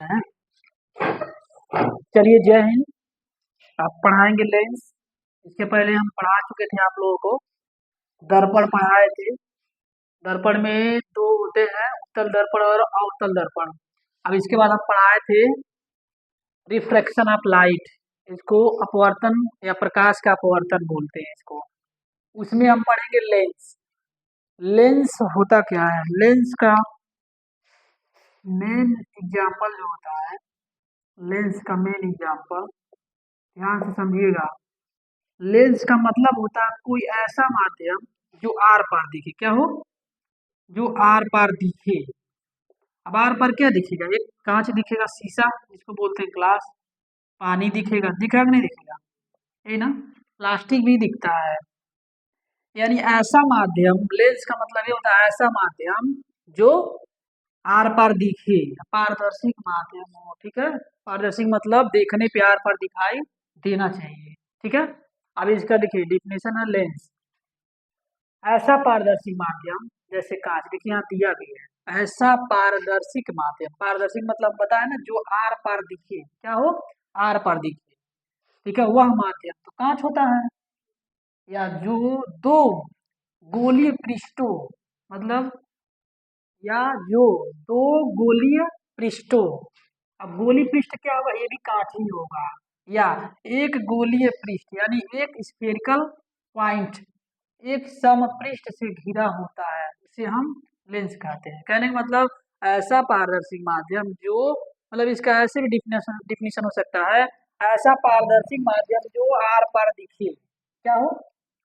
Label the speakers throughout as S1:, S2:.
S1: हैं। चलिए, जय हिंद। आप पढ़ाएंगे लेंस। इसके पहले हम पढ़ा चुके थे आप लोगों को। दर्पण पढ़ाए थे। दर्पण में दो होते हैं, उत्तल दर्पण और अवतल दर्पण। अब इसके बाद हम पढ़ाए थे रिफ्रैक्शन ऑफ लाइट। इसको अपवर्तन या प्रकाश का अपवर्तन बोलते हैं इसको। उसमें हम पढ़ेंगे लेंस। लेंस होता क्या है? लेंस का मेन एग्जाम्पल जो होता है, लेंस का मेन एग्जाम्पल ध्यान से समझिएगा। लेंस का मतलब होता है कोई ऐसा माध्यम जो आर पार दिखे। क्या हो? जो आर पार दिखे। अब आर पार क्या दिखेगा? एक कांच दिखेगा, शीशा जिसको बोलते हैं ग्लास। पानी दिखेगा, दिखेगा कि नहीं दिखेगा? है ना। प्लास्टिक भी दिखता है। यानी ऐसा माध्यम, लेंस का मतलब ये होता है ऐसा माध्यम जो आर पार दिखे, पारदर्शी माध्यम हो। ठीक है। पारदर्शी मतलब देखने पे आर पार दिखाई देना चाहिए। ठीक है। अब इसका देखिए डिफिनेशन है लेंस। ऐसा पारदर्शी माध्यम जैसे कांच, देखिए यहाँ दिया भी है। ऐसा पारदर्शिक माध्यम, पारदर्शिक मतलब बताया ना, जो आर पार दिखे। क्या हो? आर पार दिखे। ठीक है, वह माध्यम तो कांच होता है। या जो दो गोलीय पृष्ठों, मतलब या जो दो गोलीय पृष्ठों। अब गोलीय पृष्ठ क्या होगा? ये भी कांच ही होगा। या एक गोलीय पृष्ठ यानी एक स्फेरिकल पॉइंट, एक समपृष्ठ से घिरा होता है, इसे हम लेंस कहते हैं। कहने का मतलब ऐसा पारदर्शी माध्यम जो, मतलब इसका ऐसे भी डिफिनेशन हो सकता है, ऐसा पारदर्शी माध्यम जो आर पार दिखे। क्या हो?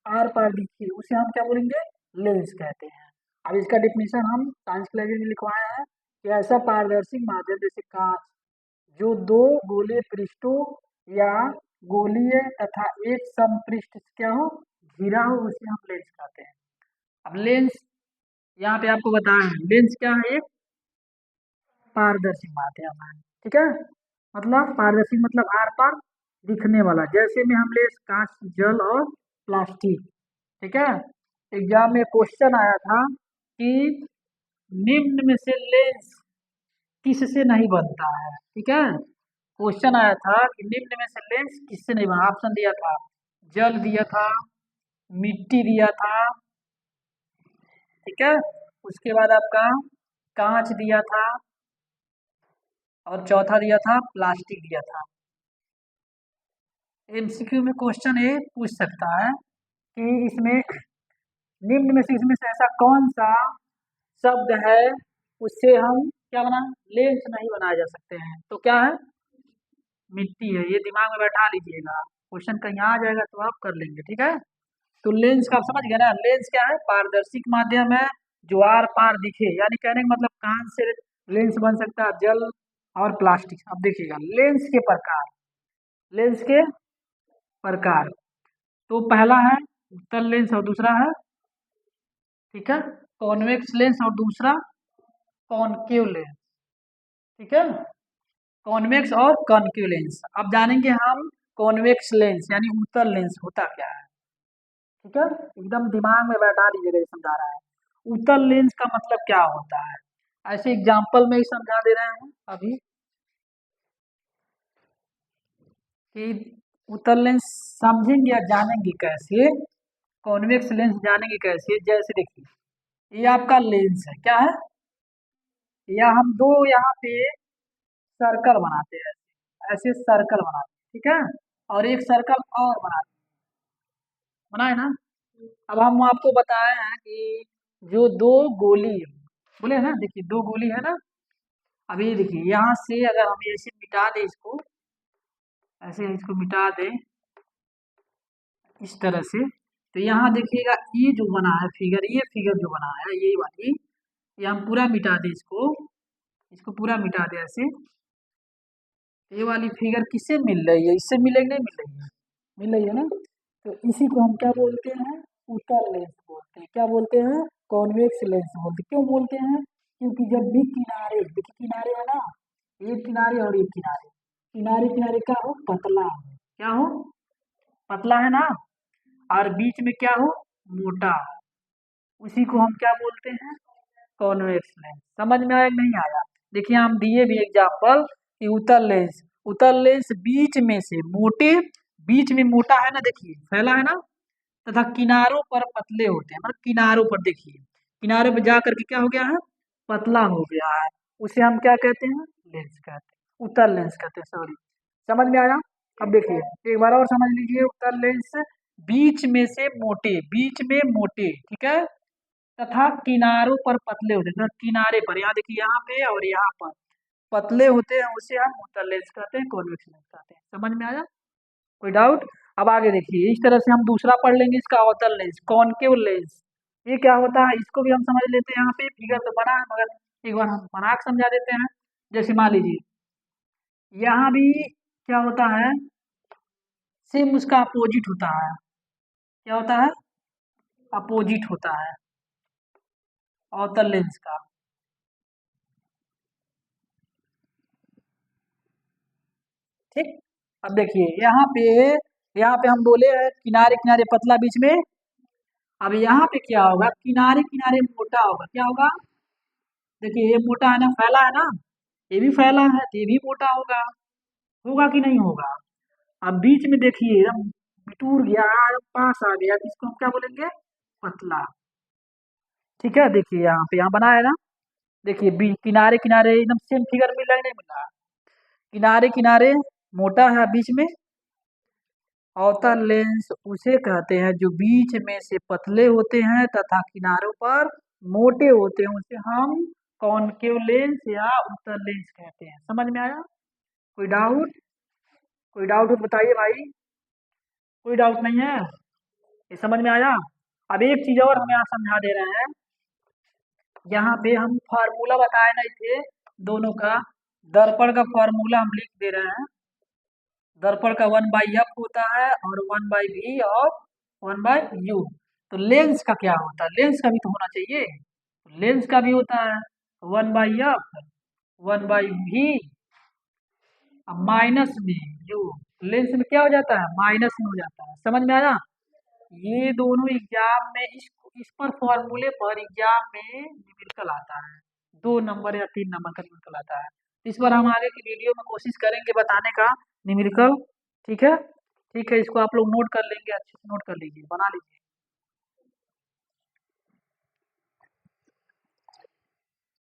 S1: आर पार दिखे, उसे हम क्या बोलेंगे? लेंस कहते हैं। अब इसका डिफिनेशन हम साइंस के लिए लिखवाए हैं कि ऐसा पारदर्शी माध्यम जैसे कांच जो दो गोलीय पृष्ठों या गोलीय तथा एक समपृष्ठ से क्या हो? घिरा हो, उसे हम लेंस कहते हैं। अब लेंस यहाँ पे आपको बताया है, लेंस क्या है? एक पारदर्शी माध्यम है। ठीक है। मतलब पारदर्शी मतलब आर पार दिखने वाला। जैसे में हम लेंस कांच, जल और प्लास्टिक। ठीक है। एग्जाम में क्वेश्चन आया था कि निम्न में से लेंस किससे नहीं बनता है। ठीक है। क्वेश्चन आया था कि निम्न में से लेंस किससे नहीं बना। ऑप्शन दिया था, जल दिया था, मिट्टी दिया था। ठीक है। उसके बाद आपका कांच दिया था, और चौथा दिया था प्लास्टिक दिया था। एमसीक्यू में क्वेश्चन ये पूछ सकता है कि इसमें निम्न में से इसमें से ऐसा कौन सा शब्द है उससे हम क्या बना, लेंस नहीं बनाए जा सकते हैं। तो क्या है? मिट्टी है। ये दिमाग में बैठा लीजिएगा, क्वेश्चन कहीं आ जाएगा तो आप कर लेंगे। ठीक है। तो लेंस का आप समझ गए ना। लेंस क्या है? पारदर्शिक माध्यम है जो आर पार दिखे। यानी कहने का मतलब कांच से लेंस बन सकता है, जल और प्लास्टिक। अब देखिएगा लेंस के प्रकार। लेंस के प्रकार तो पहला है उत्तल लेंस और दूसरा है, ठीक है, कॉन्वेक्स लेंस और दूसरा कॉनकेव लेंस। ठीक है। कॉन्वेक्स और कॉनकेव लेंस। अब जानेंगे हम कॉन्वेक्स लेंस यानी उत्तल लेंस होता क्या है। ठीक है। एकदम दिमाग में बैठा लीजिएगा, ये समझा रहा है। उत्तल लेंस का मतलब क्या होता है, ऐसे एग्जाम्पल में ही समझा दे रहे हैं अभी कि उत्तल लेंस समझेंगे या जानेंगे कैसे, कॉन्वेक्स लेंस जानेंगे कैसे। जैसे देखिए ये आपका लेंस है, क्या है? या हम दो यहाँ पे सर्कल बनाते हैं, ऐसे सर्कल बनाते हैं। ठीक है। और एक सर्कल और बनाते हैं, बनाए ना। अब हम आपको बताए हैं कि जो दो गोली बोले ना, देखिए दो गोली है ना। अब ये देखिए यहाँ से अगर हम ऐसे मिटा दें इसको, ऐसे इसको मिटा दें इस तरह से, तो यहाँ देखिएगा ये जो बना है फिगर, ये फिगर जो बना है ये वाली, ये हम पूरा मिटा दें इसको, इसको पूरा मिटा दें ऐसे। ये वाली फिगर किससे मिल रही है? इससे मिलेगी नहीं मिल रही है? मिल रही है ना। तो इसी को हम क्या बोलते हैं? उत्तल लेंस बोलते हैं। क्या बोलते हैं? कॉन्वेक्स लेंस बोलते हैं। क्यों बोलते हैं? क्योंकि जब भी किनारे, देखिए किनारे है ना, एक किनारे और एक किनारे, किनारे किनारे क्या हो? पतला हो। क्या हो? पतला है ना। और बीच में क्या हो? मोटा। उसी को हम क्या बोलते हैं? Convex lens. समझ में आया कि नहीं आया? देखिए हम दिए भी एग्जाम्पल ये उत्तल लेंस। उत्तल लेंस बीच में से मोटे, बीच में मोटा है ना, देखिए फैला है ना, तथा किनारों पर पतले होते हैं, मतलब किनारों पर देखिए, किनारे पर जा करके क्या हो गया है, पतला हो गया है। उसे हम क्या कहते हैं, लेंस कहते हैं, उत्तल लेंस कहते हैं, सॉरी। समझ में आया? अब देखिए एक बार और समझ लीजिए, उत्तल लेंस बीच में से मोटे, बीच में मोटे, ठीक है, तथा किनारों पर पतले होते हैं, किनारे पर, यहाँ देखिए यहाँ पे और यहाँ पर पतले होते हैं, उसे हम उत्तल लेंस कहते हैं, कॉन्वेक्स लेंस कहते हैं। समझ में आया? कोई डाउट? अब आगे देखिए, इस तरह से हम दूसरा पढ़ लेंगे, इसका अवतल लेंस, कॉनकेव लेंस। ये क्या होता है, इसको भी हम समझ लेते हैं। यहाँ पे फिगर तो बना है, मगर एक बार हम बना के समझा देते हैं। जैसे मान लीजिए यहाँ भी क्या होता है, सेम उसका अपोजिट होता है। क्या होता है? अपोजिट होता है अवतल लेंस का। ठीक। अब देखिए यहाँ पे हम बोले हैं किनारे किनारे पतला, बीच में। अब यहाँ पे क्या होगा, किनारे किनारे मोटा होगा। क्या होगा? देखिए ये मोटा है ना, फैला है ना, ये भी फैला है, तो ये भी मोटा होगा। होगा कि नहीं होगा? अब बीच में देखिए एकदम टूट गया, पास आ गया, तो इसको हम क्या बोलेंगे, पतला। ठीक है, देखिए यहाँ पे, यहाँ बना है ना, देखिए किनारे किनारे एकदम सेम फिगर मिल रहा है, नहीं मिल रहा? किनारे किनारे मोटा है, बीच में। अवतल लेंस उसे कहते हैं जो बीच में से पतले होते हैं तथा किनारों पर मोटे होते हैं, उसे हम कॉनकेव लेंस या उत्तल लेंस कहते हैं। समझ में आया? कोई डाउट? कोई डाउट हो तो बताइए भाई। कोई डाउट नहीं है? ये समझ में आया? अब एक चीज और हम यहाँ समझा दे रहे हैं। यहाँ पे हम फार्मूला बताए नहीं थे दोनों का, दर्पण का फार्मूला हम लिख दे रहे हैं। दर्पण का 1/f होता है और 1/v और 1/u। तो लेंस का क्या होता है, लेंस का भी तो होना चाहिए। लेंस का भी होता है 1/f, 1/v, अब माइनस में यू। लेंस में क्या हो जाता है, माइनस में हो जाता है। समझ में आया? ये दोनों एग्जाम में, इस पर फॉर्मूले पर एग्जाम में न्यूमेरिकल आता है, 2 नंबर या 3 नंबर का न्यूमेरिकल आता है। इस पर हम आगे की वीडियो में कोशिश करेंगे बताने का न्यूमेरिकल। ठीक है, ठीक है, इसको आप लोग नोट कर लेंगे, अच्छे से नोट कर लीजिए, बना लीजिए।